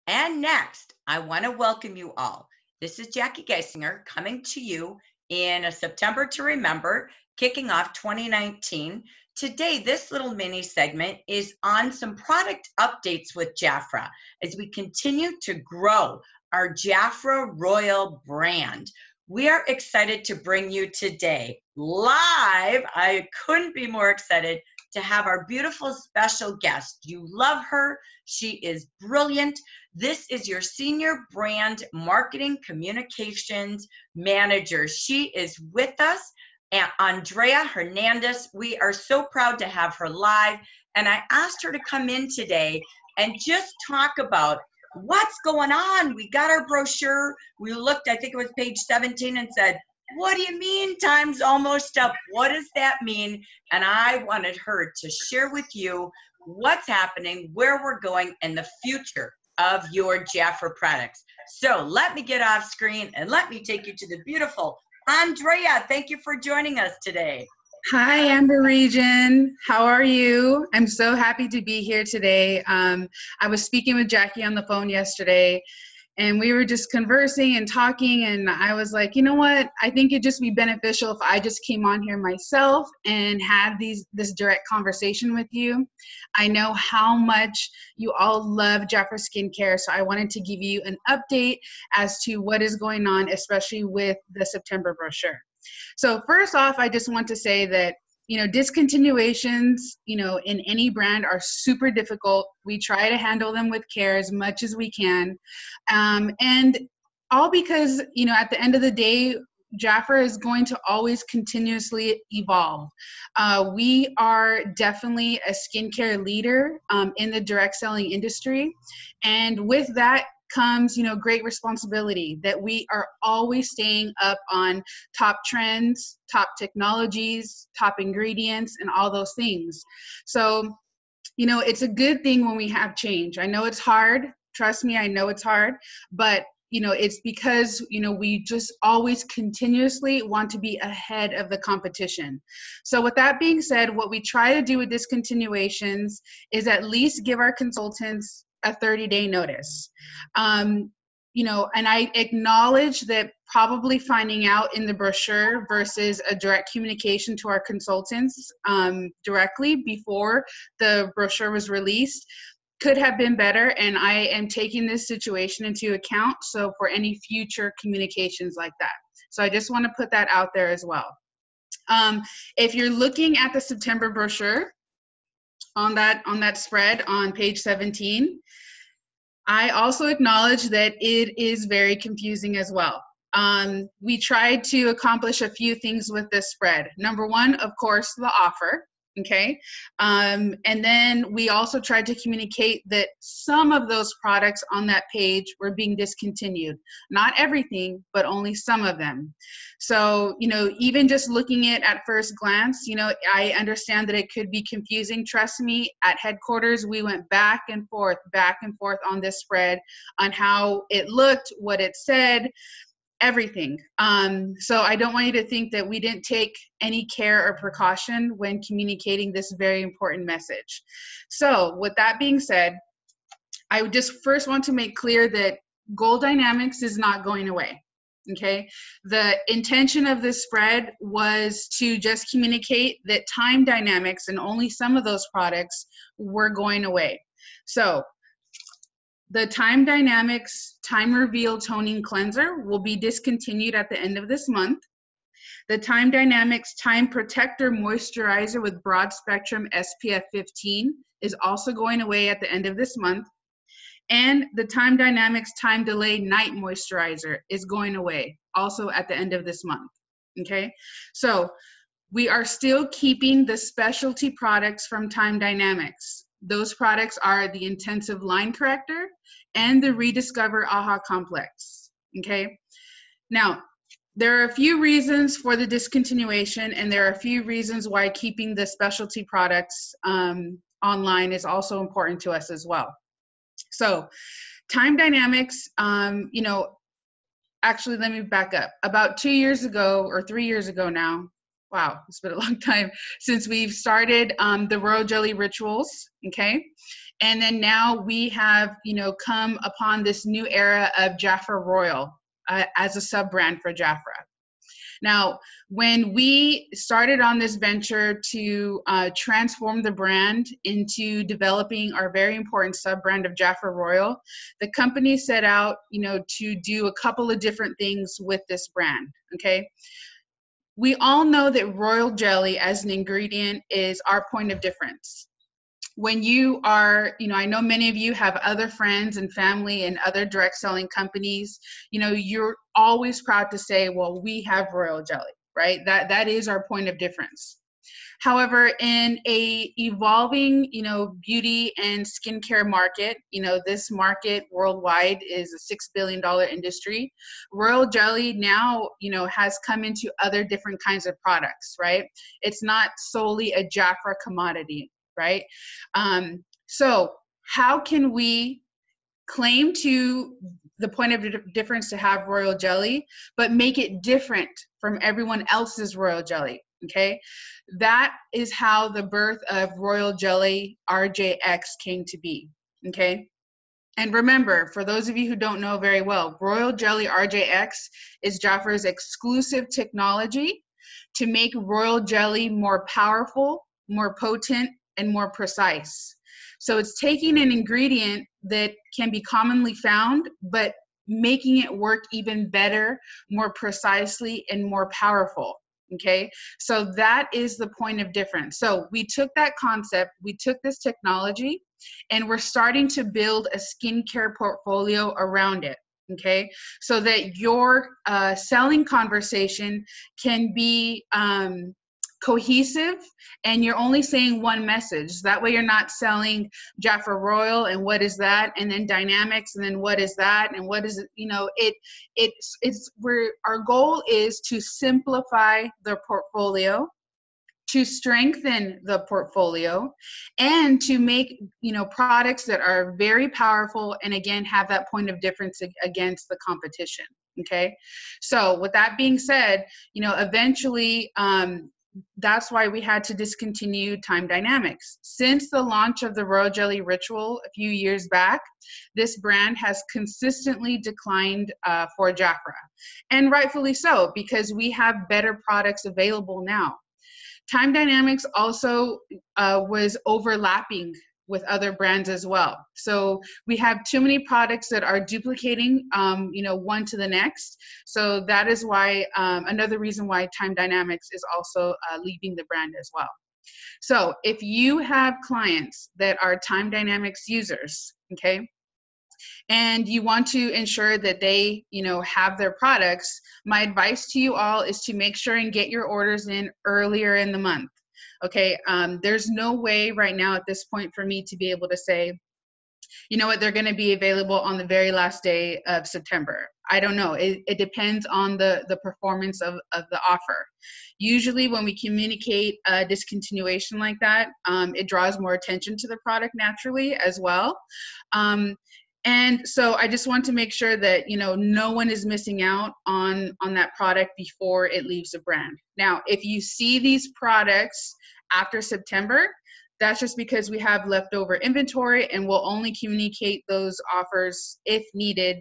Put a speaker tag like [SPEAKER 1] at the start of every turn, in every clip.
[SPEAKER 1] And next, I want to welcome you all. This is Jackie Geisinger coming to you in a September to Remember, kicking off 2019. Today, this little mini segment is on some product updates with Jafra as we continue to grow our Jafra Royal brand. We are excited to bring you today live. I couldn't be more excited to have our beautiful special guest. You love her. She is brilliant. This is your Senior Brand Marketing Communications Manager. She is with us, and Andrea Hernandez. We are so proud to have her live, and I asked her to come in today and just talk about what's going on. We got our brochure. We looked, I think it was page 17, and said, what do you mean time's almost up? What does that mean? And I wanted her to share with you what's happening, where we're going, and the future of your Jafra products. So let me get off screen and let me take you to the beautiful Andrea. Thank you for joining us today.
[SPEAKER 2] Hi, Amber Region. How are you? I'm so happy to be here today. I was speaking with Jackie on the phone yesterday, and we were just conversing and talking, and I was like, you know what? I think it'd just be beneficial if I just came on here myself and had this direct conversation with you. I know how much you all love Jafra Skincare, so I wanted to give you an update as to what is going on, especially with the September brochure. So first off, I just want to say that, discontinuations, in any brand are super difficult. We try to handle them with care as much as we can. And all because, at the end of the day, Jafra is going to always continuously evolve. We are definitely a skincare leader in the direct selling industry. And with that comes, great responsibility that we are always staying up on top trends, top technologies, top ingredients, and all those things. So, it's a good thing when we have change. I know it's hard. Trust me, I know it's hard, but it's because, we just always continuously want to be ahead of the competition. So with that being said, what we try to do with discontinuations is at least give our consultants a 30-day notice. And I acknowledge that probably finding out in the brochure versus a direct communication to our consultants directly before the brochure was released could have been better, and I am taking this situation into account, so for any future communications like that. So I just want to put that out there as well. If you're looking at the September brochure, on that spread on page 17, I also acknowledge that it is very confusing as well. We tried to accomplish a few things with this spread. Number one, of course, the offer, okay? And then we also tried to communicate that some of those products on that page were being discontinued. Not everything, but only some of them. So, even just looking at first glance, I understand that it could be confusing. Trust me, at headquarters, we went back and forth on this spread on how it looked, what it said, everything. So I don't want you to think that we didn't take any care or precaution when communicating this very important message. So with that being said, I would just first want to make clear that Goal Dynamics is not going away. Okay, the intention of this spread was to just communicate that Time Dynamics and only some of those products were going away. So the Time Dynamics Time Reveal Toning Cleanser will be discontinued at the end of this month. The Time Dynamics Time Protector Moisturizer with broad spectrum SPF 15 is also going away at the end of this month. And the Time Dynamics Time Delay Night Moisturizer is going away also at the end of this month, okay? So we are still keeping the specialty products from Time Dynamics. Those products are the Intensive Line Corrector and the Rediscover AHA Complex, okay? Now, there are a few reasons for the discontinuation, and there are a few reasons why keeping the specialty products online is also important to us as well. So Time Dynamics, actually, let me back up. About 2 years ago, or 3 years ago now, wow, it's been a long time since we've started the Royal Jelly Rituals, okay? And then now we have, come upon this new era of Jafra Royal as a sub-brand for Jafra. Now, when we started on this venture to transform the brand into developing our very important sub-brand of Jafra Royal, the company set out, to do a couple of different things with this brand, okay? We all know that royal jelly as an ingredient is our point of difference. When you are, I know many of you have other friends and family and other direct selling companies, you're always proud to say, well, we have royal jelly, right? That is our point of difference. However, in a evolving, beauty and skincare market, this market worldwide is a $6 billion industry. Royal jelly now, has come into other different kinds of products, right? It's not solely a Jafra commodity, right? So how can we claim to the point of difference to have royal jelly, but make it different from everyone else's royal jelly? Okay, that is how the birth of Royal Jelly RJX came to be. Okay, and remember, for those of you who don't know very well, Royal Jelly RJX is Jafra's exclusive technology to make royal jelly more powerful, more potent, and more precise. So it's taking an ingredient that can be commonly found, but making it work even better, more precisely, and more powerful. Okay, so that is the point of difference. So we took that concept, we took this technology, and we're starting to build a skincare portfolio around it. Okay, so that your selling conversation can be cohesive, and you're only saying one message. That way you're not selling Jafra Royal and what is that, and then Dynamics and then what is that, and what is it, it's where our goal is to simplify the portfolio, to strengthen the portfolio, and to make products that are very powerful and again have that point of difference against the competition. Okay, so with that being said, eventually that's why we had to discontinue Time Dynamics. Since the launch of the Royal Jelly Ritual a few years back, this brand has consistently declined for Jafra, and rightfully so, because we have better products available now. Time Dynamics also was overlapping with other brands as well. So we have too many products that are duplicating, one to the next. So that is why, another reason why Time Dynamics is also leaving the brand as well. So if you have clients that are Time Dynamics users, okay, and you want to ensure that they, have their products, my advice to you all is to make sure and get your orders in earlier in the month. Okay, there's no way right now at this point for me to be able to say, they're going to be available on the very last day of September. I don't know. It depends on the performance of the offer. Usually when we communicate a discontinuation like that, it draws more attention to the product naturally as well. And so I just want to make sure that, no one is missing out on that product before it leaves the brand. Now, if you see these products after September, that's just because we have leftover inventory, and we'll only communicate those offers if needed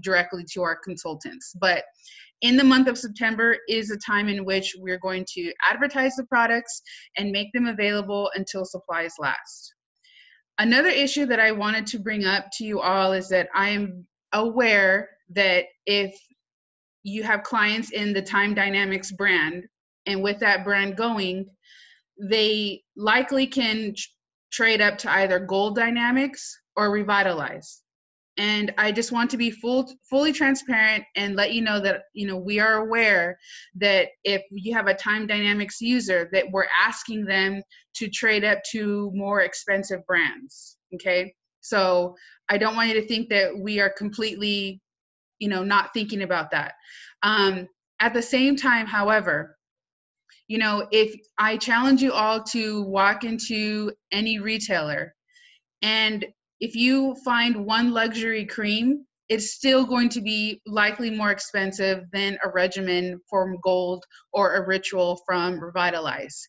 [SPEAKER 2] directly to our consultants. But in the month of September is a time in which we're going to advertise the products and make them available until supplies last. Another issue that I wanted to bring up to you all is that I am aware that if you have clients in the Time Dynamics brand, and with that brand going, they likely can trade up to either Gold Dynamics or Revitalize. And I just want to be fully transparent and let you know that, we are aware that if you have a Time Dynamics user, that we're asking them to trade up to more expensive brands, okay? So I don't want you to think that we are completely, not thinking about that. At the same time, however, if I challenge you all to walk into any retailer, and if you find one luxury cream it's still going to be likely more expensive than a regimen from Gold or a ritual from Revitalize.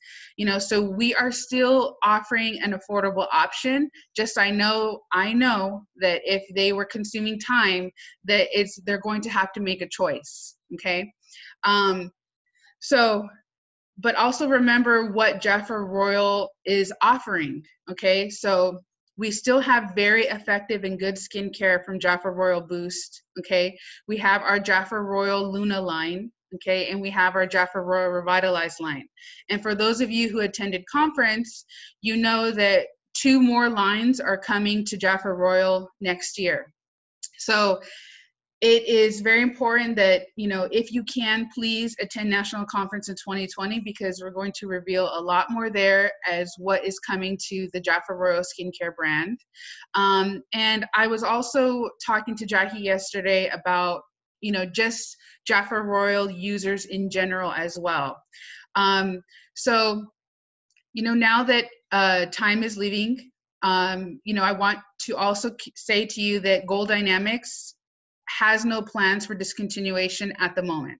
[SPEAKER 2] So we are still offering an affordable option. Just I know that if they were consuming time, that they're going to have to make a choice. Okay. But also remember what Jafra Royal is offering. Okay. So we still have very effective and good skincare from Jafra Royal Boost. Okay. We have our Jafra Royal Luna line. Okay. And we have our Jafra Royal Revitalize line. And for those of you who attended conference, you know that 2 more lines are coming to Jafra Royal next year. So it is very important that, if you can, please attend National Conference in 2020, because we're going to reveal a lot more there as what is coming to the Jafra Royal skincare brand. And I was also talking to Jackie yesterday about, just Jafra Royal users in general as well. So, now that time is leaving, I want to also say to you that Gold Dynamics has no plans for discontinuation at the moment.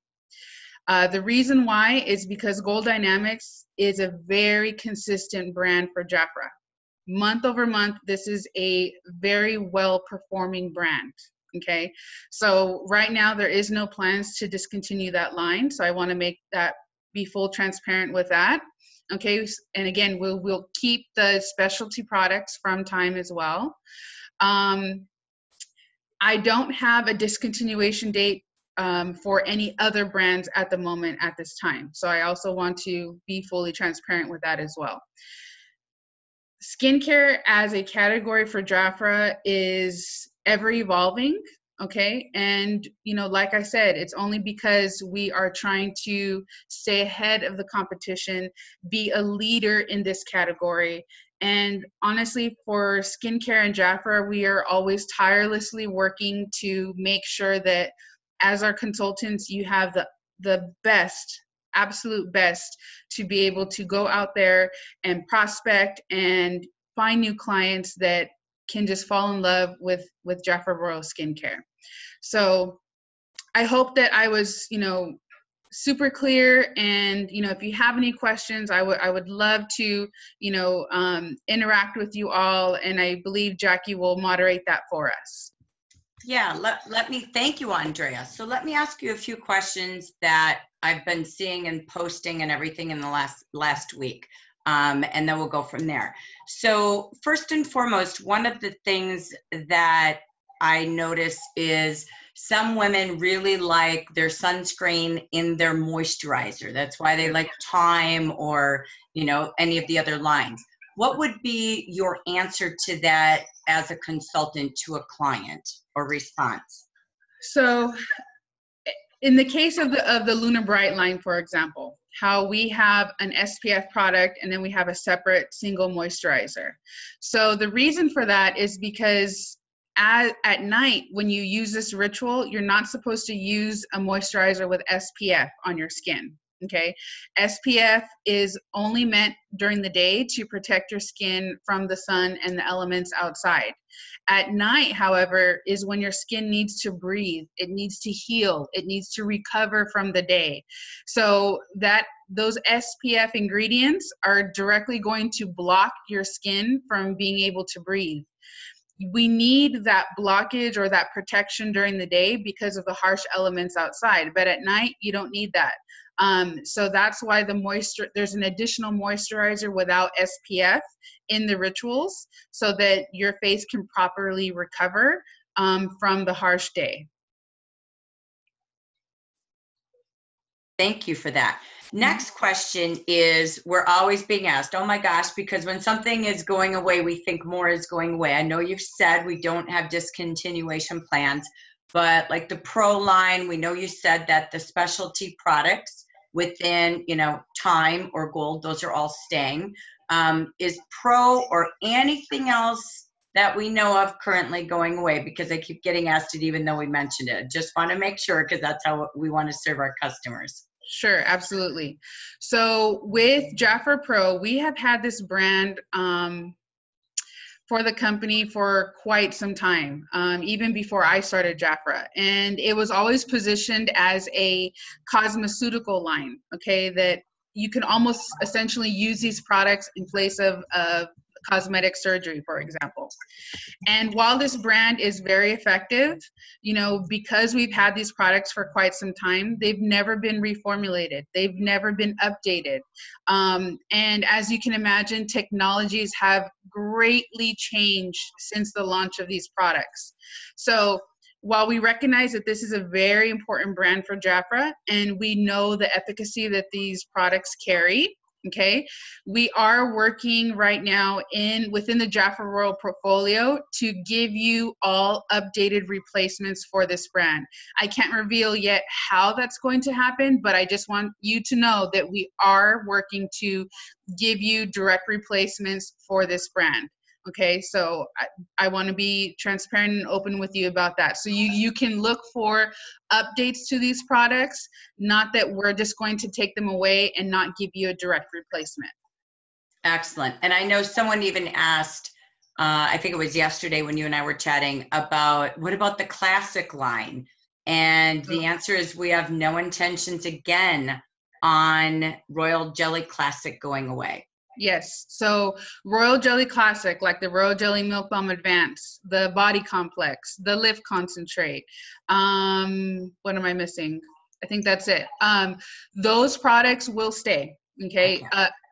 [SPEAKER 2] The reason why is because Gold Dynamics is a very consistent brand for Jafra. Month over month, this is a very well-performing brand, okay? So right now, there is no plans to discontinue that line, so I want to make that be full transparent with that, okay? And again, we'll keep the specialty products from Time as well. I don't have a discontinuation date for any other brands at the moment at this time. So I also want to be fully transparent with that as well. Skincare as a category for Jafra is ever evolving, okay? And, like I said, it's only because we are trying to stay ahead of the competition, be a leader in this category. And honestly, for skincare and Jafra, we are always tirelessly working to make sure that as our consultants, you have the best, absolute best to be able to go out there and prospect and find new clients that can just fall in love with Jafra Royal skincare. So I hope that I was, super clear. And, if you have any questions, I would love to, interact with you all. And I believe Jackie will moderate that for us.
[SPEAKER 1] Yeah, let me thank you, Andrea. So let me ask you a few questions that I've been seeing and posting and everything in the last week. And then we'll go from there. So first and foremost, one of the things that I notice is some women really like their sunscreen in their moisturizer. That's why they like Time or, any of the other lines. What would be your answer to that as a consultant to a client or response?
[SPEAKER 2] So in the case of the Luna Bright line, for example, how we have an SPF product and then we have a separate single moisturizer. So the reason for that is because at night, when you use this ritual, you're not supposed to use a moisturizer with SPF on your skin, okay? SPF is only meant during the day to protect your skin from the sun and the elements outside. At night, however, is when your skin needs to breathe, it needs to heal, it needs to recover from the day. So those SPF ingredients are directly going to block your skin from being able to breathe. We need that blockage or that protection during the day because of the harsh elements outside, but at night you don't need that. So that's why there's an additional moisturizer without SPF in the rituals so that your face can properly recover from the harsh day.
[SPEAKER 1] Thank you for that. Next question is, we're always being asked, oh my gosh, because when something is going away, we think more is going away. I know you've said we don't have discontinuation plans, but like the Pro line, we know you said that the specialty products within, Time or Gold, those are all staying. Is Pro or anything else that we know of currently going away? Because I keep getting asked it even though we mentioned it. Just want to make sure, because that's how we want to serve our customers.
[SPEAKER 2] Sure, absolutely. So with Jafra Pro, we have had this brand for the company for quite some time, even before I started Jafra. And it was always positioned as a cosmeceutical line, okay, that you can almost essentially use these products in place of cosmetic surgery, for example. And while this brand is very effective, you know, because we've had these products for quite some time, they've never been reformulated. They've never been updated. And as you can imagine, technologies have greatly changed since the launch of these products. So while we recognize that this is a very important brand for Jafra, and we know the efficacy that these products carry, okay, we are working right now within the Jafra Royal portfolio to give you all updated replacements for this brand. I can't reveal yet how that's going to happen, but I just want you to know that we are working to give you direct replacements for this brand. Okay, so I want to be transparent and open with you about that. So you can look for updates to these products, not that we're just going to take them away and not give you a direct replacement.
[SPEAKER 1] Excellent. And I know someone even asked, I think it was yesterday when you and I were chatting about, what about the classic line? And the answer is we have no intentions again on Royal Jelly Classic going away.
[SPEAKER 2] Yes. So Royal Jelly Classic, like the Royal Jelly Milk Balm Advance, the Body Complex, the Lift Concentrate. What am I missing? I think that's it. Those products will stay. Okay.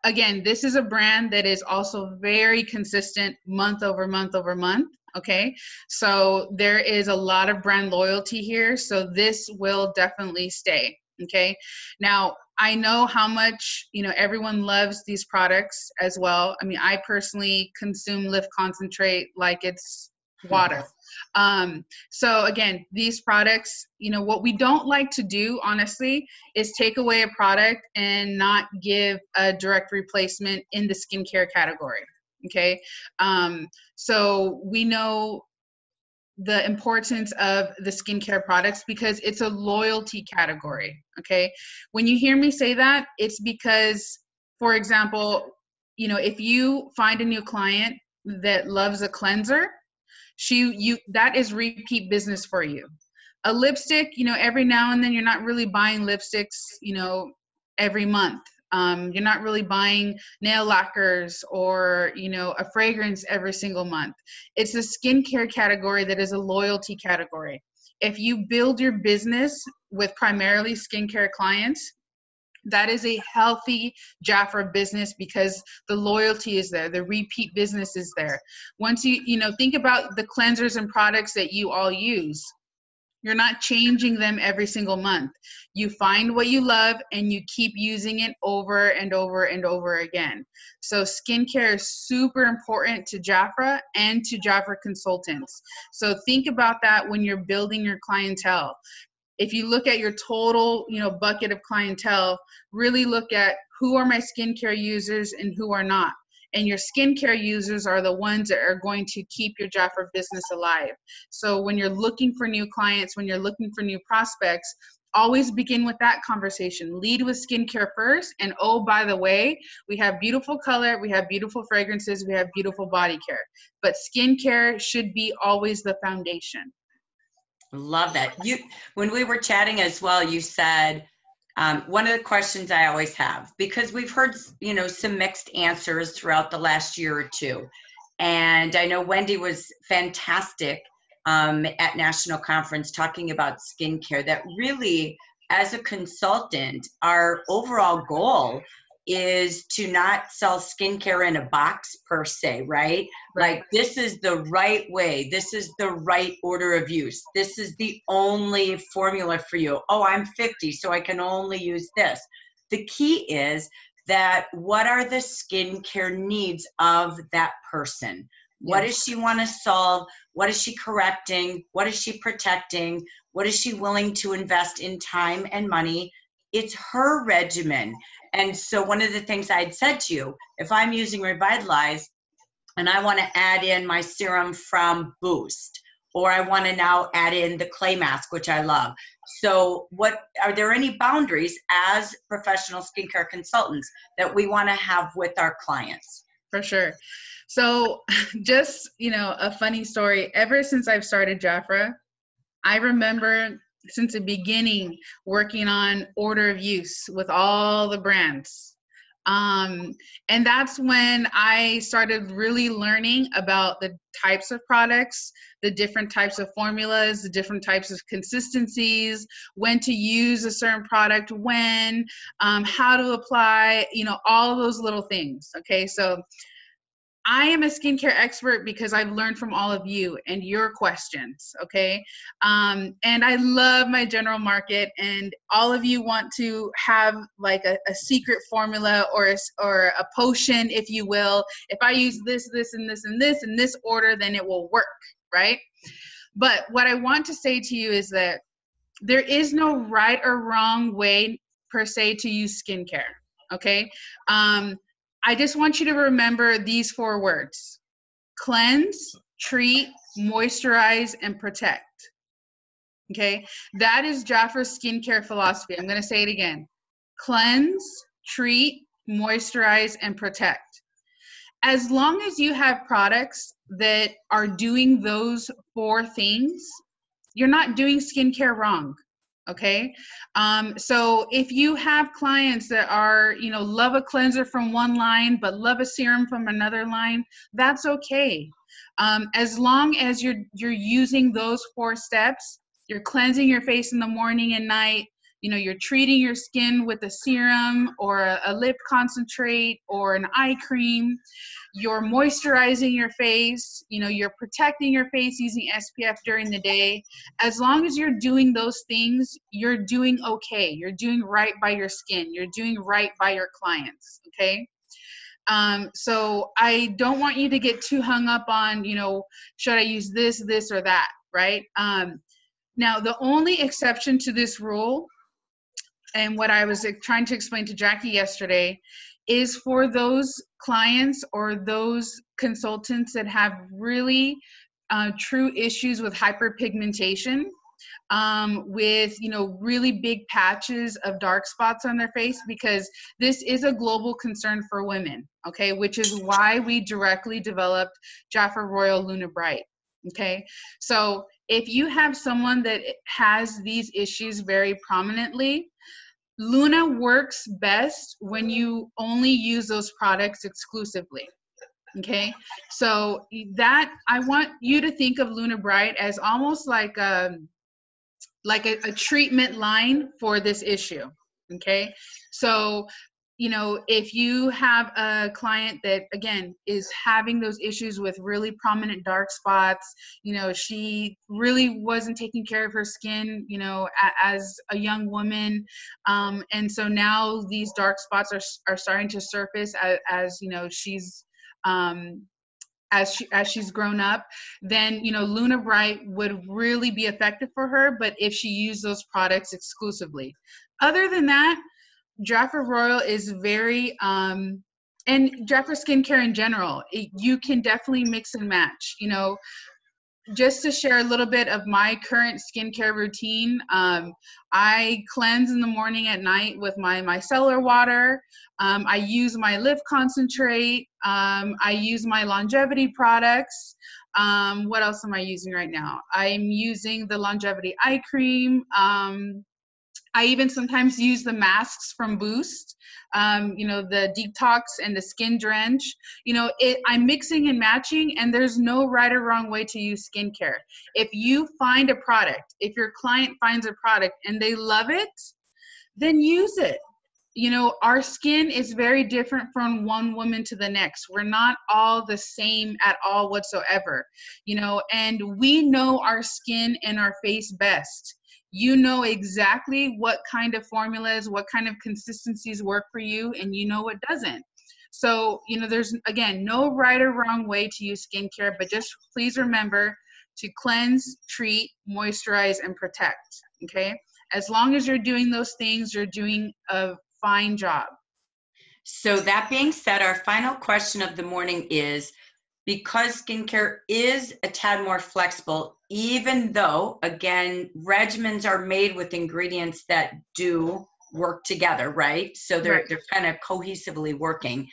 [SPEAKER 2] Again, this is a brand that is also very consistent month over month over month. Okay. So there is a lot of brand loyalty here. So this will definitely stay. Okay. Now, I know how much, you know, everyone loves these products as well. I mean, I personally consume Lift Concentrate like it's water. So again, these products, you know, what we don't like to do, honestly, is take away a product and not give a direct replacement in the skincare category. Okay. So we know the importance of the skincare products because it's a loyalty category. Okay. When you hear me say that, it's because, for example, you know, if you find a new client that loves a cleanser, that is repeat business for you. A lipstick, you know, every now and then you're not really buying lipsticks, you know, every month. You're not really buying nail lacquers or, you know, a fragrance every single month. It's a skincare category that is a loyalty category. If you build your business with primarily skincare clients, that is a healthy Jafra business because the loyalty is there, the repeat business is there. Once you know, think about the cleansers and products that you all use. You're not changing them every single month. You find what you love and you keep using it over and over and over again. So skincare is super important to Jafra and to Jafra consultants. So think about that when you're building your clientele. If you look at your total, you know, bucket of clientele, really look at who are my skincare users and who are not. And your skincare users are the ones that are going to keep your Jafra business alive. So when you're looking for new clients, when you're looking for new prospects, always begin with that conversation. Lead with skincare first. And oh, by the way, we have beautiful color, we have beautiful fragrances, we have beautiful body care. But skincare should be always the foundation.
[SPEAKER 1] Love that. When we were chatting as well, you said, one of the questions I always have, because we've heard, you know, some mixed answers throughout the last year or two. And I know Wendy was fantastic at National Conference talking about skincare, that really, as a consultant, our overall goal is to not sell skincare in a box per se, right? Like, this is the right way. This is the right order of use. This is the only formula for you. Oh, I'm 50, so I can only use this. The key is that what are the skincare needs of that person? What does she want to solve? What is she correcting? What is she protecting? What is she willing to invest in time and money? It's her regimen. And so one of the things I'd said to you, if I'm using Revitalize and I want to add in my serum from Boost, or I want to now add in the clay mask, which I love. So are there any boundaries as professional skincare consultants that we want to have with our clients?
[SPEAKER 2] For sure. So just, a funny story. Ever since I've started Jafra, I remember since the beginning working on order of use with all the brands. And that's when I started really learning about the types of products, the different types of formulas, the different types of consistencies, when to use a certain product, when, how to apply, all of those little things. Okay, so I am a skincare expert because I've learned from all of you and your questions, okay? And I love my general market, and all of you want to have like a secret formula or a potion, if you will. If I use this, this, and this, and this in this order, then it will work, right? But what I want to say to you is that there is no right or wrong way per se to use skincare, okay? I just want you to remember these 4 words: cleanse, treat, moisturize, and protect. Okay, that is Jafra's skincare philosophy. I'm going to say it again: cleanse, treat, moisturize, and protect. As long as you have products that are doing those 4 things, you're not doing skincare wrong. Okay, so if you have clients that are, love a cleanser from one line but love a serum from another line, that's okay. As long as you're using those 4 steps, you're cleansing your face in the morning and night, you're treating your skin with a serum or a lip concentrate or an eye cream, you're moisturizing your face, you're protecting your face using SPF during the day. As long as you're doing those things, you're doing okay. You're doing right by your skin. You're doing right by your clients, okay? So I don't want you to get too hung up on, should I use this, this, or that, right? Now, the only exception to this rule, and what I was trying to explain to Jackie yesterday, is for those clients or those consultants that have really true issues with hyperpigmentation, with really big patches of dark spots on their face, because this is a global concern for women, okay, which is why we directly developed Jafra Royal Luna Bright. Okay, so if you have someone that has these issues very prominently, Luna works best when you only use those products exclusively. Okay, so that, I want you to think of Luna Bright as almost like a treatment line for this issue. Okay, so if you have a client that, again, is having those issues with really prominent dark spots, she really wasn't taking care of her skin, as a young woman, and so now these dark spots are starting to surface as she's as she's grown up, then Luna Bright would really be effective for her, but if she used those products exclusively. Other than that, Jafra Royal is very, and Jafra skincare in general, you can definitely mix and match. Just to share a little bit of my current skincare routine, I cleanse in the morning, at night with my micellar water. I use my lip concentrate. I use my longevity products. What else am I using right now? I'm using the longevity eye cream. I even sometimes use the masks from Boost, the detox and the skin drench. I'm mixing and matching, and there's no right or wrong way to use skincare. If you find a product, if your client finds a product and they love it, then use it. Our skin is very different from one woman to the next. We're not all the same at all whatsoever, and we know our skin and our face best. You know exactly what kind of formulas, what kind of consistencies work for you, and you know what doesn't. So, there's, again, no right or wrong way to use skincare, but just please remember to cleanse, treat, moisturize, and protect, okay? As long as you're doing those things, you're doing a fine job.
[SPEAKER 1] So that being said, our final question of the morning is, because skincare is a tad more flexible, even though, again, regimens are made with ingredients that do work together, right? So they're kind of cohesively working.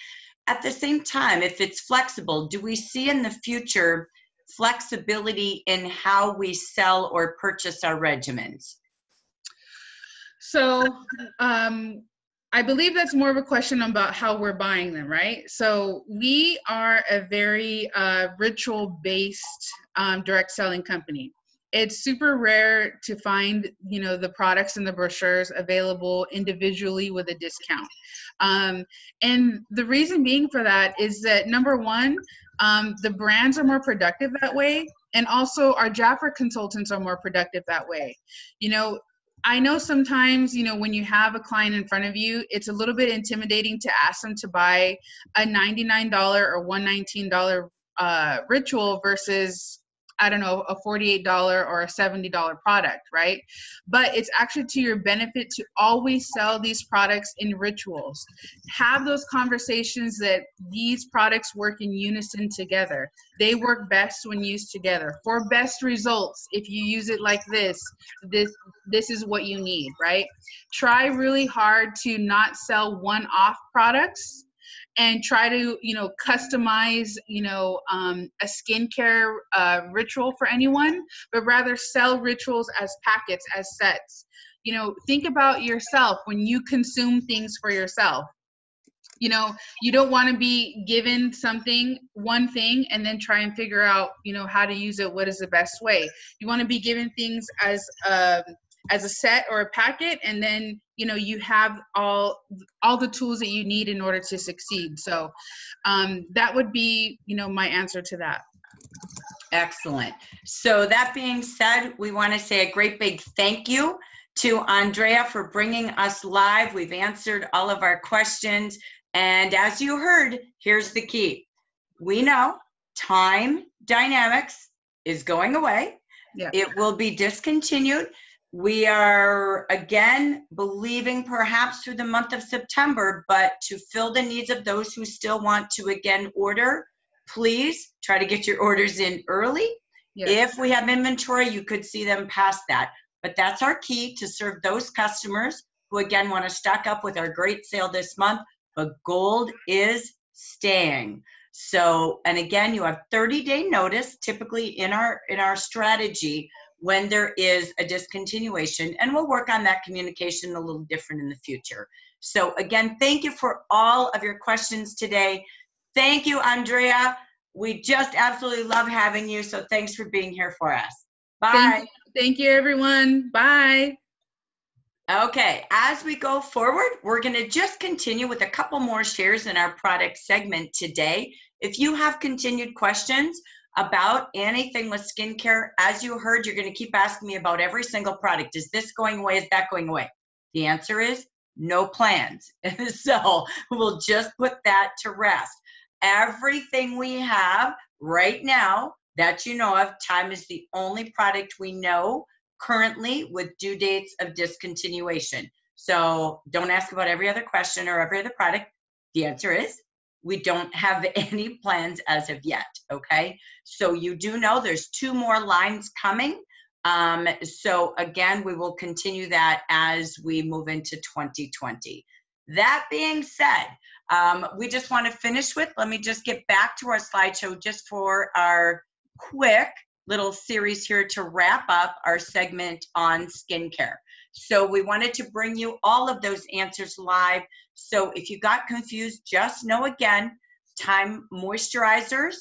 [SPEAKER 1] at the same time, if it's flexible, do we see in the future flexibility in how we sell or purchase our regimens?
[SPEAKER 2] So I believe that's more of a question about how we're buying them, right? So we are a very ritual-based direct selling company. It's super rare to find, the products and the brochures available individually with a discount. And the reason being for that is that, number one, the brands are more productive that way. And also our Jafra consultants are more productive that way. I know sometimes, when you have a client in front of you, it's a little bit intimidating to ask them to buy a $99 or $119 ritual versus, I don't know, a $48 or a $70 product, right? But it's actually to your benefit to always sell these products in rituals. Have those conversations that these products work in unison together. They work best when used together. For best results, if you use it like this is what you need, right? Try really hard to not sell one-off products and try to, customize, a skincare ritual for anyone, but rather sell rituals as packets, as sets. Think about yourself when you consume things for yourself. You don't want to be given one thing, and then try and figure out, how to use it. What is the best way? You want to be given things as a set or a packet, and then you have all the tools that you need in order to succeed. So that would be my answer to that.
[SPEAKER 1] Excellent. So that being said, we want to say a great big thank you to Andrea for bringing us live. We've answered all of our questions, and as you heard, here's the key. We know Time Dynamics is going away.
[SPEAKER 2] Yeah.
[SPEAKER 1] It will be discontinued. We are, again, believing perhaps through the month of September, but to fill the needs of those who still want to, again, order, please try to get your orders in early. Yes. If we have inventory, you could see them past that. But that's our key to serve those customers who, again, want to stock up with our great sale this month. But gold is staying. So, and again, you have 30-day notice typically in our strategy when there is a discontinuation, and we'll work on that communication a little different in the future. So again, thank you for all of your questions today. Thank you, Andrea. We just absolutely love having you. So thanks for being here for us. Bye.
[SPEAKER 2] Thank you, everyone. Bye.
[SPEAKER 1] Okay, as we go forward, we're going to just continue with a couple more shares in our product segment today. If you have continued questions about anything with skincare, as you heard, you're going to keep asking me about every single product. Is this going away? Is that going away? The answer is no plans. So we'll just put that to rest. Everything we have right now that you know of, Time is the only product we know currently with due dates of discontinuation. So don't ask about every other question or every other product. The answer is we don't have any plans as of yet, okay? So you do know there's 2 more lines coming. So again, we will continue that as we move into 2020. That being said, we just want to finish with, let me just get back to our slideshow just for our quick little series here to wrap up our segment on skincare. So we wanted to bring you all of those answers live. So if you got confused, just know again, Time moisturizers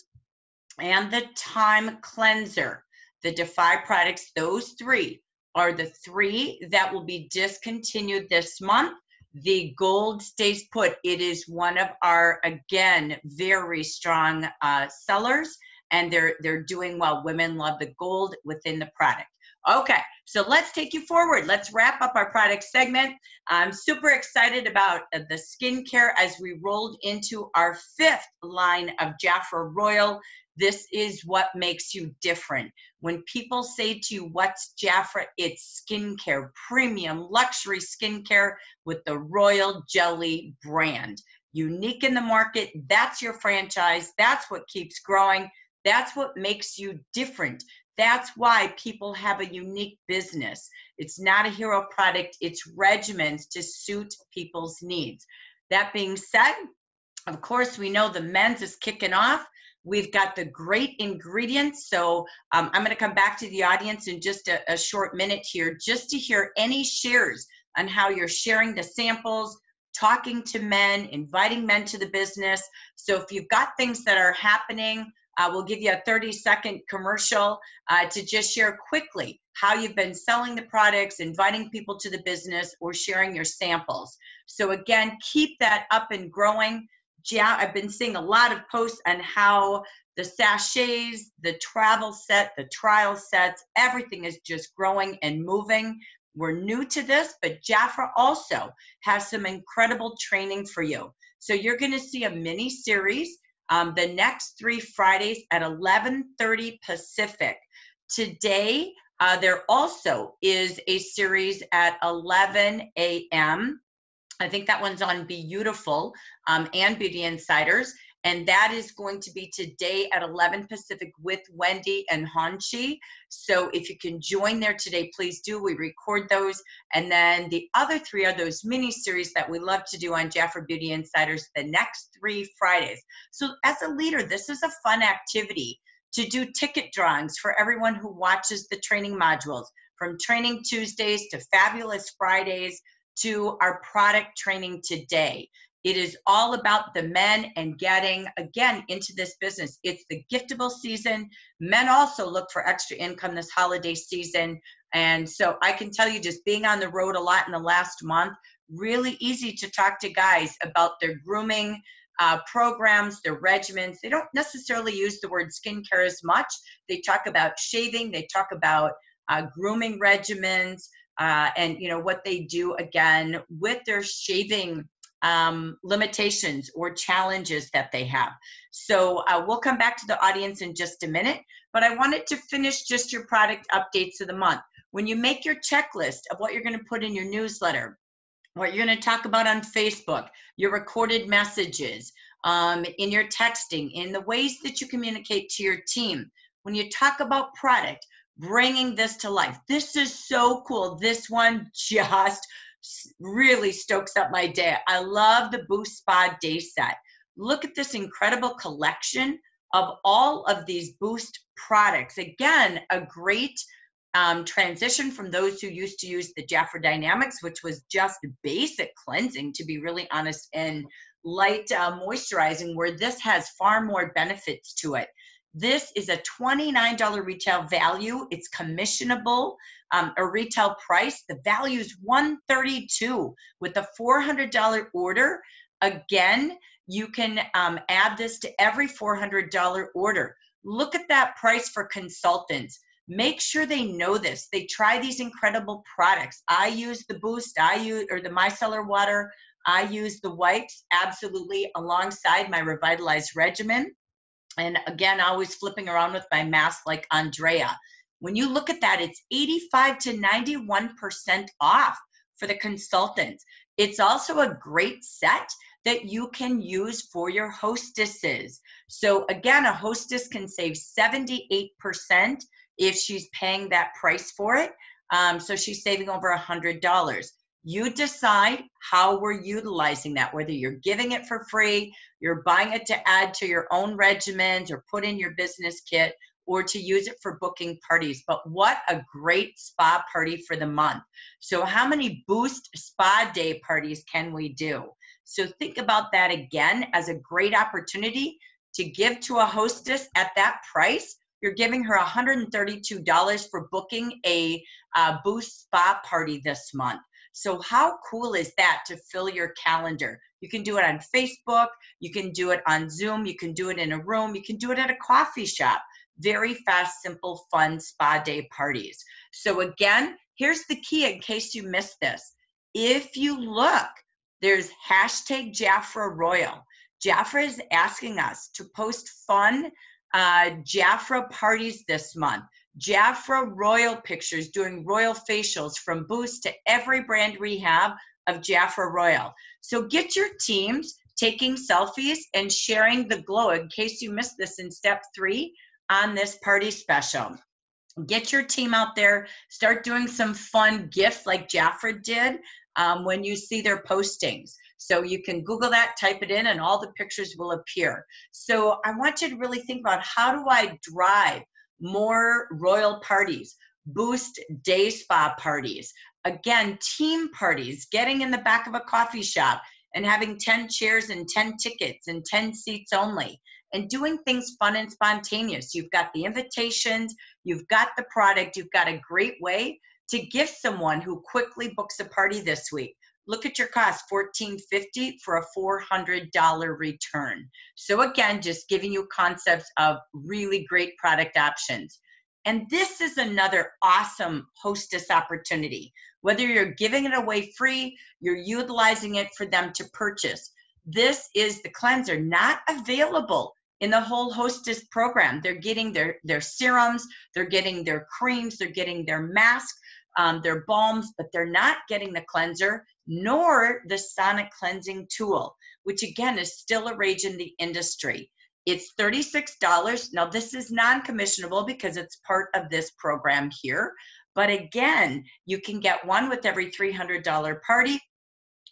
[SPEAKER 1] and the Time cleanser, the Defy products, those 3 are the 3 that will be discontinued this month. The gold stays put. It is one of our, again, very strong sellers, and they're doing well. Women love the gold within the product. Okay, so let's take you forward. Let's wrap up our product segment. I'm super excited about the skincare as we rolled into our 5th line of Jafra Royal. This is what makes you different. When people say to you, what's Jafra? It's skincare, premium luxury skincare with the Royal Jelly brand. Unique in the market, that's your franchise. That's what keeps growing. That's what makes you different. That's why people have a unique business. It's not a hero product, it's regimens to suit people's needs. That being said, Of course, we know the men's is kicking off. We've got the great ingredients. So I'm going to come back to the audience in just a short minute here, just to hear any shares on how you're sharing the samples, talking to men, inviting men to the business. So if you've got things that are happening, we'll give you a 30-second commercial to just share quickly how you've been selling the products, inviting people to the business, or sharing your samples. So again, keep that up and growing. I've been seeing a lot of posts on how the sachets, the travel set, the trial sets, everything is just growing and moving. We're new to this, but Jafra also has some incredible training for you. So you're going to see a mini series the next 3 Fridays at 11:30 Pacific. Today, there also is a series at 11 a.m. I think that one's on Beautiful and Beauty Insiders. And that is going to be today at 11 Pacific with Wendy and Hanchi. So if you can join there today, please do. We record those. And then the other 3 are those mini series that we love to do on Jafra Beauty Insiders the next 3 Fridays. So as a leader, this is a fun activity to do ticket drawings for everyone who watches the training modules, from Training Tuesdays to Fabulous Fridays to our product training today. It is all about the men and getting, again, into this business. It's the giftable season. Men also look for extra income this holiday season. And so I can tell you, just being on the road a lot in the last month, really easy to talk to guys about their grooming programs, their regimens. They don't necessarily use the word skincare as much. They talk about shaving. They talk about grooming regimens. And what they do again with their shaving limitations or challenges that they have. So we'll come back to the audience in just a minute, but I wanted to finish just your product updates of the month. When you make your checklist of what you're going to put in your newsletter, what you're going to talk about on Facebook, your recorded messages, in your texting, in the ways that you communicate to your team, when you talk about product, bringing this to life. This is so cool. This one just really stokes up my day. I love the Boost Spa Day Set. Look at this incredible collection of all of these Boost products. Again, a great transition from those who used to use the Jafra Dynamics, which was just basic cleansing, to be really honest, and light moisturizing, where this has far more benefits to it. This is a $29 retail value. It's commissionable, a retail price. The value is $132 with a $400 order. Again, you can add this to every $400 order. Look at that price for consultants. Make sure they know this. They try these incredible products. I use the Boost, the micellar water. I use the wipes, absolutely, alongside my revitalized regimen. And again, always flipping around with my mask like Andrea. When you look at that, it's 85 to 91% off for the consultants. It's also a great set that you can use for your hostesses. So again, a hostess can save 78% if she's paying that price for it. So she's saving over $100. You decide how we're utilizing that, whether you're giving it for free, you're buying it to add to your own regimens or put in your business kit, or to use it for booking parties. But what a great spa party for the month. So how many Boost Spa Day parties can we do? So think about that again as a great opportunity to give to a hostess at that price. You're giving her $132 for booking a Boost Spa party this month. So how cool is that to fill your calendar? You can do it on Facebook, you can do it on Zoom, you can do it in a room, you can do it at a coffee shop. Very fast, simple, fun spa day parties. So again, here's the key in case you missed this. If you look, there's hashtag Jafra Royal. Jafra is asking us to post fun Jafra parties this month. Jafra Royal pictures, doing royal facials from Boost to every brand we have of Jafra Royal. So get your teams taking selfies and sharing the glow in case you missed this in step 3 on this party special. Get your team out there, start doing some fun gifts like Jafra did when you see their postings. So you can Google that, type it in, and all the pictures will appear. So I want you to really think about, how do I drive more royal parties, boost day spa parties, again, team parties, getting in the back of a coffee shop and having 10 chairs and 10 tickets and 10 seats only, and doing things fun and spontaneous. You've got the invitations, you've got the product, you've got a great way to gift someone who quickly books a party this week. Look at your cost, $14.50 for a $400 return. So again, just giving you concepts of really great product options. And this is another awesome hostess opportunity. Whether you're giving it away free, you're utilizing it for them to purchase. This is the cleanser, not available in the whole hostess program. They're getting their serums, they're getting their creams, they're getting their mask, their balms, but they're not getting the cleanser nor the sonic cleansing tool, which again is still a rage in the industry. It's $36. Now this is non-commissionable because it's part of this program here. But again, you can get one with every $300 party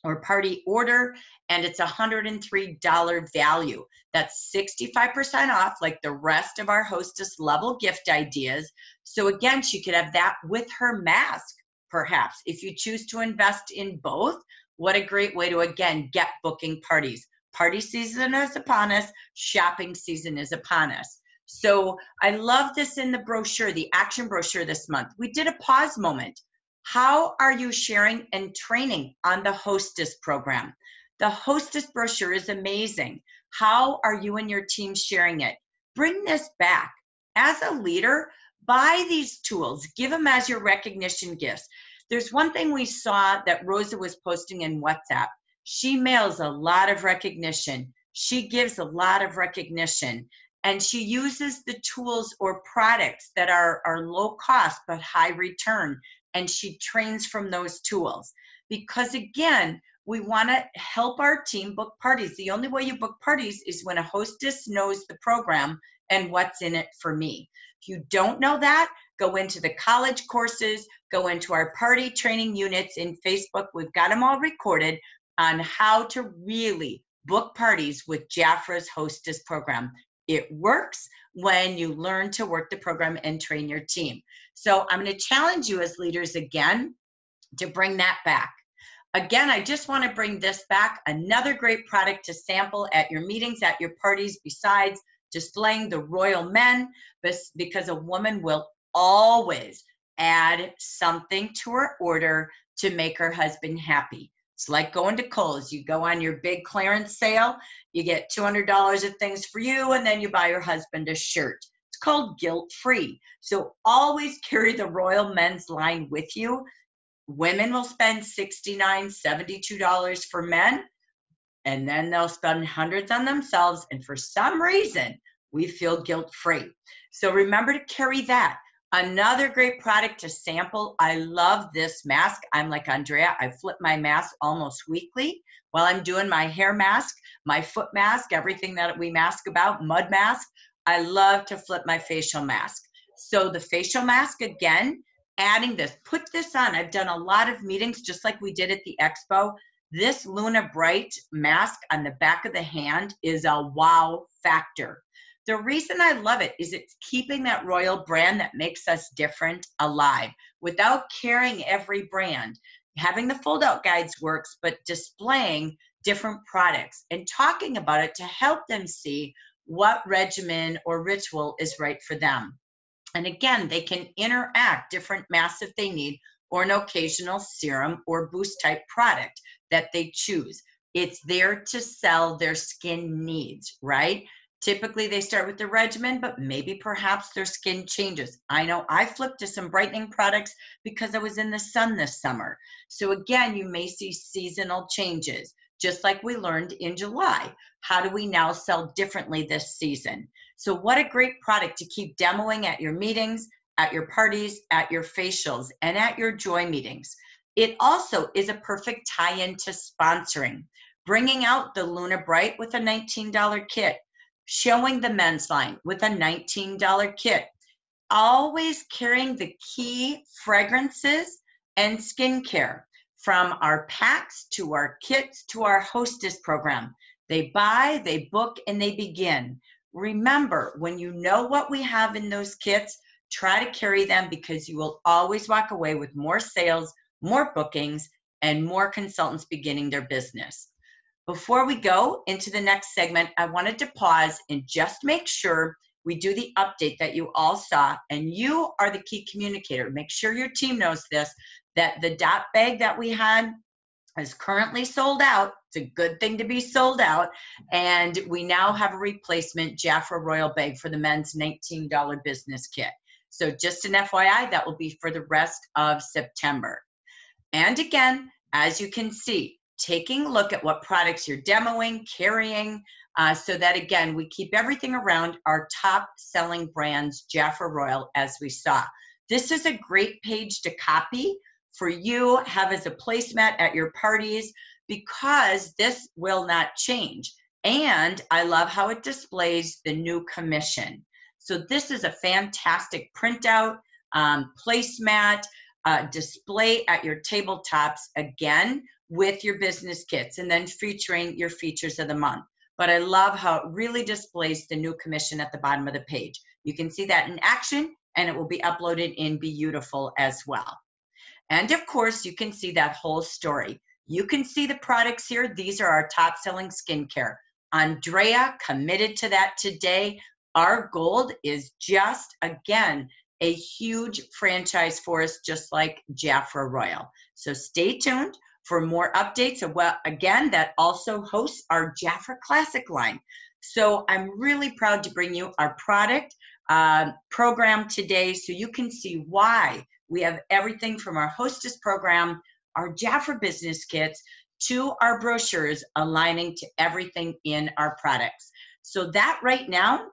[SPEAKER 1] or party order, and it's $103 value. That's 65% off, like the rest of our hostess level gift ideas. So again, she could have that with her mask, perhaps. If you choose to invest in both, what a great way to, again, get booking parties. Party season is upon us, shopping season is upon us. So I love this in the brochure, the action brochure this month. We did a pause moment. How are you sharing and training on the hostess program? The hostess brochure is amazing. How are you and your team sharing it? Bring this back. As a leader, buy these tools, give them as your recognition gifts. There's one thing we saw that Rosa was posting in WhatsApp. She mails a lot of recognition. She gives a lot of recognition. And she uses the tools or products that are low cost but high return. And she trains from those tools. Because again, we want to help our team book parties. The only way you book parties is when a hostess knows the program and what's in it for me. If you don't know that, go into the college courses, go into our party training units in Facebook. We've got them all recorded on how to really book parties with Jafra's hostess program. It works when you learn to work the program and train your team. So I'm going to challenge you as leaders again to bring that back. Again, I just want to bring this back, another great product to sample at your meetings, at your parties, besides displaying the royal men, because a woman will always add something to her order to make her husband happy. It's like going to Kohl's. You go on your big clearance sale, you get $200 of things for you, and then you buy your husband a shirt. It's called guilt-free. So always carry the Royal Men's line with you. Women will spend $69, $72 for men, and then they'll spend hundreds on themselves, and for some reason, we feel guilt-free. So remember to carry that. Another great product to sample. I love this mask. I'm like Andrea. I flip my mask almost weekly while I'm doing my hair mask, my foot mask, everything that we mask about, mud mask. I love to flip my facial mask. So the facial mask, again, adding this, put this on. I've done a lot of meetings just like we did at the expo. This Luna Bright mask on the back of the hand is a wow factor. The reason I love it is it's keeping that royal brand that makes us different alive without carrying every brand. Having the fold-out guides works, but displaying different products and talking about it to help them see what regimen or ritual is right for them. And again, they can interact different masks if they need, or an occasional serum or boost type product that they choose. It's there to sell their skin needs, right? Typically, they start with the regimen, but maybe perhaps their skin changes. I know I flipped to some brightening products because I was in the sun this summer. So again, you may see seasonal changes, just like we learned in July. How do we now sell differently this season? So what a great product to keep demoing at your meetings, at your parties, at your facials, and at your joy meetings. It also is a perfect tie-in to sponsoring, bringing out the Luna Bright with a $19 kit, showing the men's line with a $19 kit, always carrying the key fragrances and skincare. from our packs to our kits to our hostess program. They buy, they book, and they begin. Remember, when you know what we have in those kits, try to carry them because you will always walk away with more sales, more bookings, and more consultants beginning their business. Before we go into the next segment, I wanted to pause and just make sure we do the update that you all saw, and you are the key communicator. Make sure your team knows this, that the dot bag that we had is currently sold out. It's a good thing to be sold out. And we now have a replacement Jafra Royal bag for the men's $19 business kit. So just an FYI, that will be for the rest of September. And again, as you can see, taking a look at what products you're demoing, carrying, so that again, we keep everything around our top selling brands, Jafra Royal, as we saw. This is a great page to copy for you, have as a placemat at your parties, because this will not change. And I love how it displays the new commission. So this is a fantastic printout, placemat, display at your tabletops, again, with your business kits, and then featuring your features of the month. But I love how it really displays the new commission at the bottom of the page. You can see that in action, and it will be uploaded in Beautiful as well. And of course, you can see that whole story. You can see the products here. These are our top selling skincare. Andrea committed to that today. Our gold is just, again, a huge franchise for us, just like Jafra Royal. So stay tuned for more updates. Well, again, that also hosts our Jafra Classic line. So I'm really proud to bring you our product program today, so you can see why we have everything from our hostess program, our Jafra business kits, to our brochures aligning to everything in our products. So that right now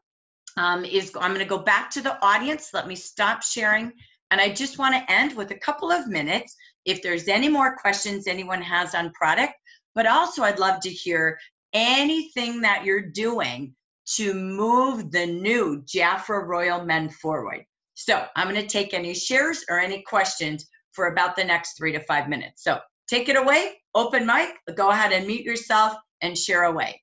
[SPEAKER 1] I'm going to go back to the audience. Let me stop sharing. And I just want to end with a couple of minutes if there's any more questions anyone has on product, but also I'd love to hear anything that you're doing to move the new Jafra Royal Men forward. So I'm going to take any shares or any questions for about the next 3 to 5 minutes. So take it away, open mic, go ahead and mute yourself and share away.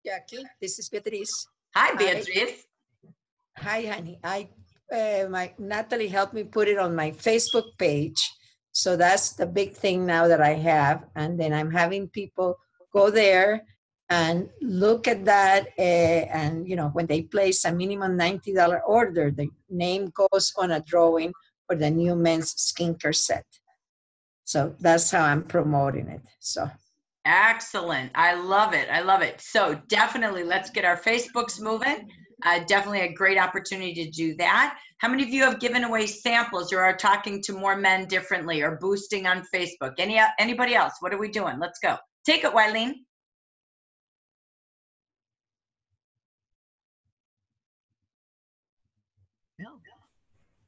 [SPEAKER 3] Jackie, this is Beatriz.
[SPEAKER 1] Hi, Beatriz.
[SPEAKER 3] Hi, honey. My Natalie helped me put it on my Facebook page. So that's the big thing now that I have. And then I'm having people go there and look at that. And, you know, when they place a minimum $90 order, the name goes on a drawing for the new men's skincare set. So that's how I'm promoting it. So.
[SPEAKER 1] Excellent. I love it. I love it. So definitely let's get our Facebooks moving. Definitely a great opportunity to do that. How many of you have given away samples or are talking to more men differently or boosting on Facebook? Anybody else? What are we doing? Let's go. Take it, Wileen.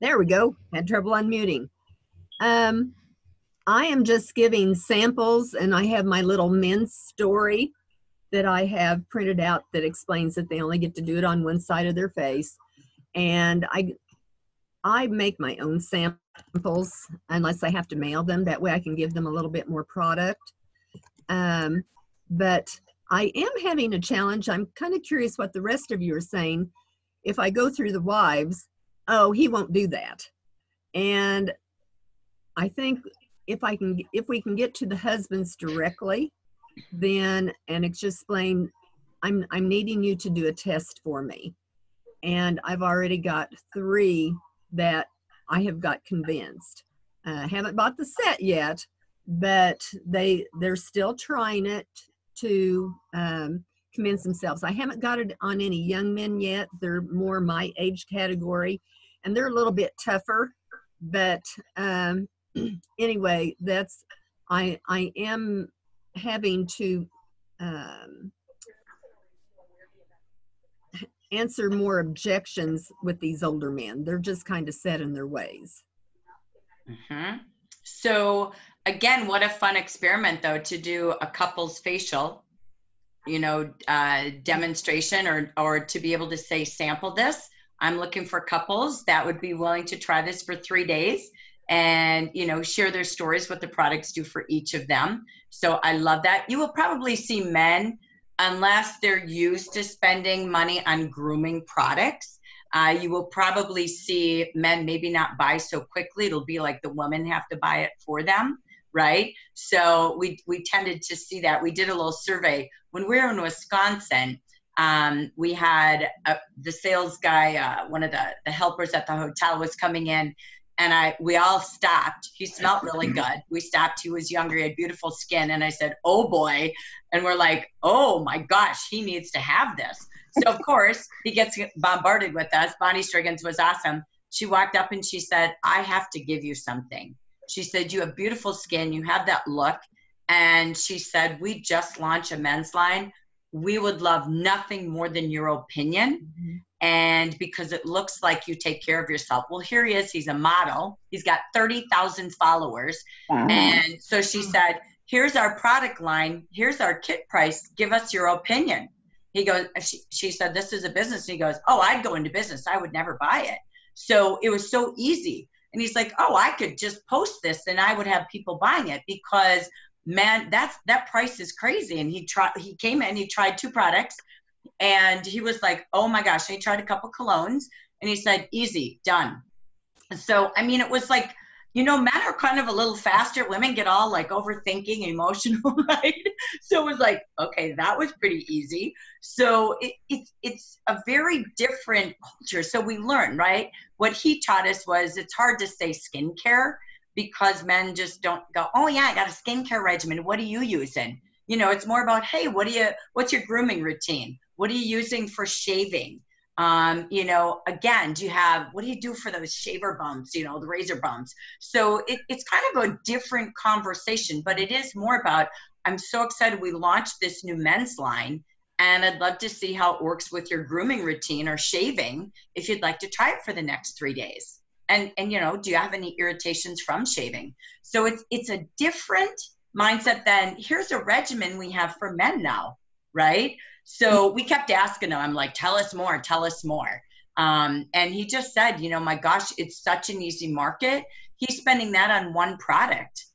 [SPEAKER 4] There we go. Had trouble unmuting. I am just giving samples, and I have my little men's story that I have printed out that explains that they only get to do it on one side of their face. And I make my own samples unless I have to mail them. That way I can give them a little bit more product. But I am having a challenge. I'm kind of curious what the rest of you are saying. If I go through the wives, oh, he won't do that. And I think if we can get to the husbands directly, then and explain, I'm needing you to do a test for me. And I've already got 3 that I have got convinced. Haven't bought the set yet, but they're still trying it to convince themselves. I haven't got it on any young men yet. They're more my age category, and they're a little bit tougher. But anyway, that's I am having to answer more objections with these older men. They're just kind of set in their ways.
[SPEAKER 1] Mm-hmm. So again, what a fun experiment though, to do a couple's facial, you know, demonstration or to be able to say, sample this. I'm looking for couples that would be willing to try this for 3 days and, you know, share their stories, what the products do for each of them. So I love that. You will probably see men, unless they're used to spending money on grooming products. You will probably see men maybe not buy so quickly. It'll be like the women have to buy it for them, right? So we tended to see that. We did a little survey. When we were in Wisconsin, we had the sales guy, one of the helpers at the hotel was coming in, and we all stopped. He smelled really good. We stopped. He was younger. He had beautiful skin. And I said, oh boy. And we're like, oh my gosh, he needs to have this. So of course he gets bombarded with us. Bonnie Striggins was awesome. She walked up and she said, I have to give you something. She said, you have beautiful skin. You have that look. And she said, we just launched a men's line. We would love nothing more than your opinion. Mm-hmm. And because it looks like you take care of yourself. Well, here he is. He's a model. He's got 30,000 followers. Wow. And so she said, here's our product line. Here's our kit price. Give us your opinion. He goes, she said, this is a business. And he goes, oh, I'd go into business. I would never buy it. So it was so easy. And he's like, oh, I could just post this and I would have people buying it because, man, that price is crazy. And he came in, he tried 2 products. And he was like, oh my gosh, he tried a couple colognes and he said, easy, done. So, I mean, it was like, you know, men are kind of a little faster. Women get all like overthinking, emotional, right? So it was like, okay, that was pretty easy. So it's a very different culture. So we learned, right? What he taught us was it's hard to say skincare because men just don't go, oh yeah, I got a skincare regimen. What are you using? You know, it's more about, hey, what's your grooming routine? What are you using for shaving? You know, again, what do you do for those shaver bumps, you know, the razor bumps? So it's kind of a different conversation, but it is more about, I'm so excited we launched this new men's line and I'd love to see how it works with your grooming routine or shaving if you'd like to try it for the next 3 days. And you know, do you have any irritations from shaving? So it's a different mindset than here's a regimen we have for men now, right? So we kept asking him, I'm like, tell us more. And he just said, you know, my gosh, it's such an easy market. He's spending that on one product.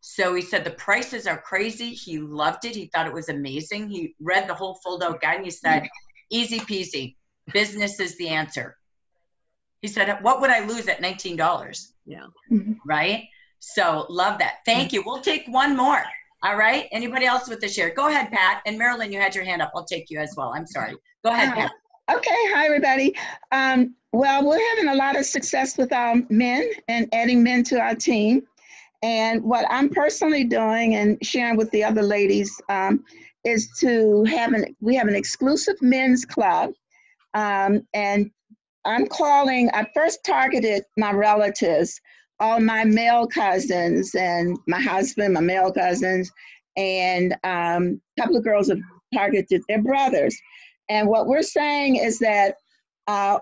[SPEAKER 1] So he said the prices are crazy. He loved it. He thought it was amazing. He read the whole fold out guide and he said, easy peasy. Business is the answer. He said, what would I lose at $19?
[SPEAKER 4] Yeah.
[SPEAKER 1] Right? So love that. Thank you. We'll take one more. All right. Anybody else with the share? Go ahead, Pat. And Marilyn, you had your hand up. I'll take you as well. I'm sorry. Go ahead, Pat.
[SPEAKER 5] Okay. Hi, everybody. Well, we're having a lot of success with our men and adding men to our team. And what I'm personally doing and sharing with the other ladies is we have an exclusive men's club. And I first targeted my relatives, all my male cousins and my husband, my male cousins, and a couple of girls have targeted their brothers. And what we're saying is that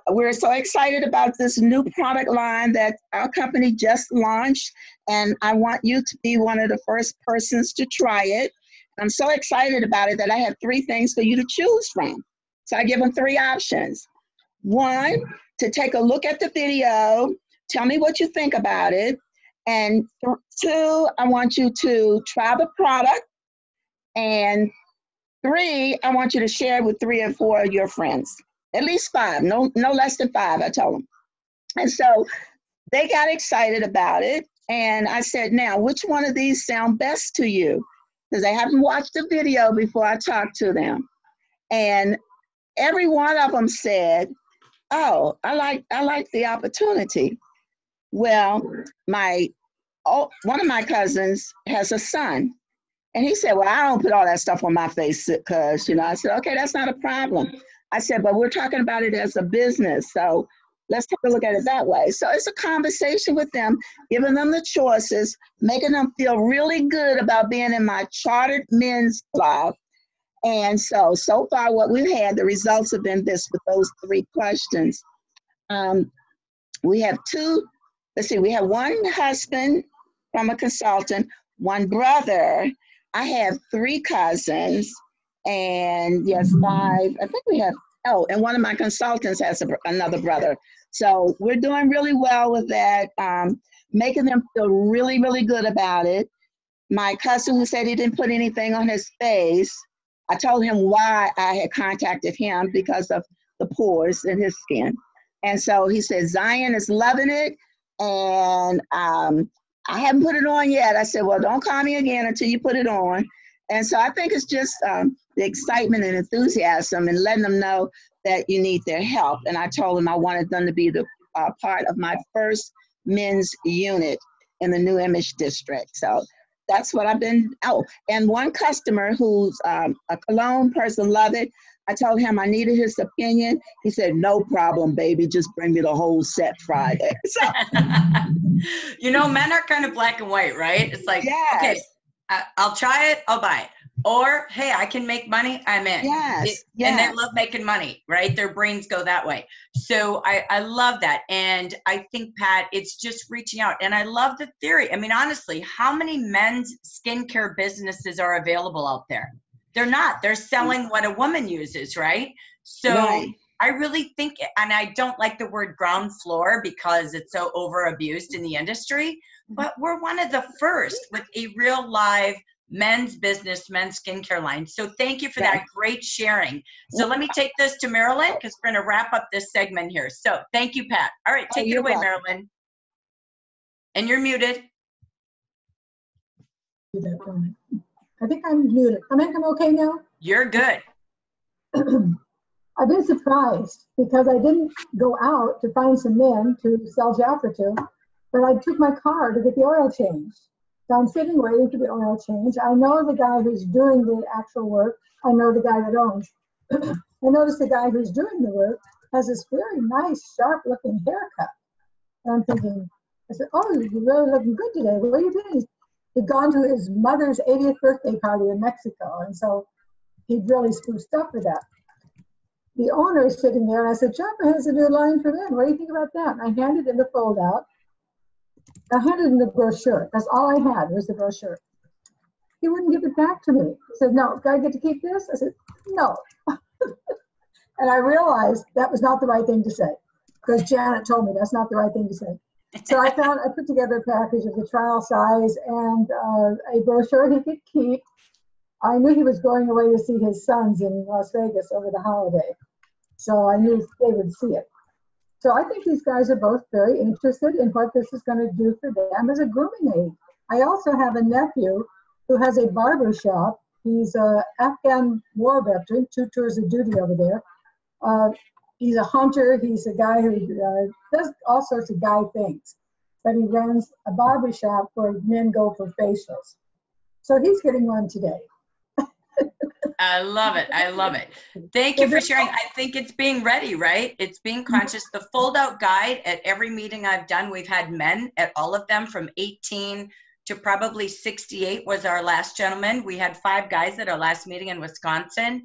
[SPEAKER 5] we're so excited about this new product line that our company just launched, and I want you to be one of the first persons to try it. I'm so excited about it that I have 3 things for you to choose from. So I give them 3 options. 1, to take a look at the video, tell me what you think about it. And 2, I want you to try the product. And 3, I want you to share it with 3 or 4 of your friends. At least 5, no less than 5, I told them. And so they got excited about it. And I said, now, which one of these sound best to you? Because they haven't watched the video before I talked to them. And every one of them said, oh, I like the opportunity. Well, one of my cousins has a son. And he said, well, I don't put all that stuff on my face because, you know, I said, okay, that's not a problem. I said, but we're talking about it as a business. So let's take a look at it that way. So it's a conversation with them, giving them the choices, making them feel really good about being in my chartered men's club. And so far what we've had, the results have been this with those 3 questions. We have 2, we have 1 husband from a consultant, 1 brother. I have 3 cousins, and yes, 5. I think we have Oh, and one of my consultants has another brother. So we're doing really well with that, making them feel really, really good about it. My cousin who said he didn't put anything on his face, I told him why I had contacted him because of the pores in his skin. And so he said, Zion is loving it. And I haven't put it on yet. I said, well, don't call me again until you put it on. And so I think it's just the excitement and enthusiasm and letting them know that you need their help. And I told them I wanted them to be the part of my first men's unit in the New Image District. So that's what I've been, oh, and one customer who's a cologne person loved it. I told him I needed his opinion. He said, no problem, baby, just bring me the whole set Friday. So,
[SPEAKER 1] you know, men are kind of black and white, right? It's like,
[SPEAKER 5] yes.
[SPEAKER 1] Okay, I'll try it, I'll buy it. Or, hey, I can make money, I'm in.
[SPEAKER 5] Yes,
[SPEAKER 1] And they love making money, right? Their brains go that way. So I love that. And I think, Pat, it's just reaching out. And I love the theory. I mean, honestly, how many men's skincare businesses are available out there? They're not. They're selling what a woman uses, right? So
[SPEAKER 5] Right.
[SPEAKER 1] I really think, and I don't like the word ground floor because it's so over abused in the industry, but we're one of the first with a real live men's business, men's skincare line. So thank you for that great sharing. So let me take this to Marilyn because we're going to wrap up this segment here. So thank you, Pat. All right, take it away, Marilyn. And you're muted.
[SPEAKER 6] I think I'm muted. I think I'm okay now.
[SPEAKER 1] You're good.
[SPEAKER 6] I've been surprised because I didn't go out to find some men to sell Jafra to, but I took my car to get the oil changed. So I'm sitting waiting for the oil change. I know the guy who's doing the actual work. I know the guy that owns. I noticed the guy who's doing the work has this very nice, sharp-looking haircut. And I'm thinking, I said, oh, you're really looking good today. Where are you been? He'd gone to his mother's 80th birthday party in Mexico, and so he'd really spruced up for that. The owner is sitting there, and I said, Jafra has a new line for men. What do you think about that? And I handed him the fold-out. I handed him the brochure. That's all I had was the brochure. He wouldn't give it back to me. He said, no, do I get to keep this? I said, no. And I realized that was not the right thing to say because Janet told me that's not the right thing to say. So I put together a package of the trial size and a brochure he could keep. I knew he was going away to see his sons in Las Vegas over the holiday. So I knew they would see it. So I think these guys are both very interested in what this is going to do for them as a grooming aid. I also have a nephew who has a barber shop. He's an Afghan war veteran, 2 tours of duty over there. He's a hunter. He's a guy who does all sorts of guy things. But he runs a barber shop where men go for facials. So he's getting one today.
[SPEAKER 1] I love it. I love it. Thank you for sharing. I think it's being ready, right? It's being conscious. The fold-out guide at every meeting I've done, we've had men at all of them from 18 to probably 68 was our last gentleman. We had 5 guys at our last meeting in Wisconsin.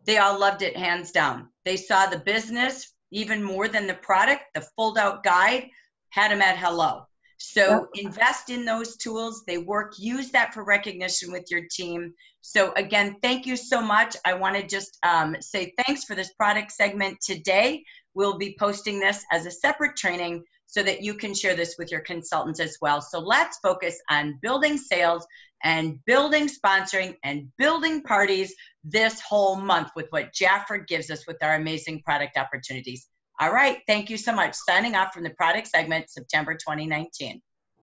[SPEAKER 1] They all loved it, hands down. They saw the business even more than the product. The fold-out guide had them at hello. So invest in those tools. They work. Use that for recognition with your team. So again, thank you so much. I want to just say thanks for this product segment today. We'll be posting this as a separate training so that you can share this with your consultants as well. So let's focus on building sales and building sponsoring and building parties this whole month with what Jafra gives us with our amazing product opportunities. All right. Thank you so much. Signing off from the product segment, September 2019.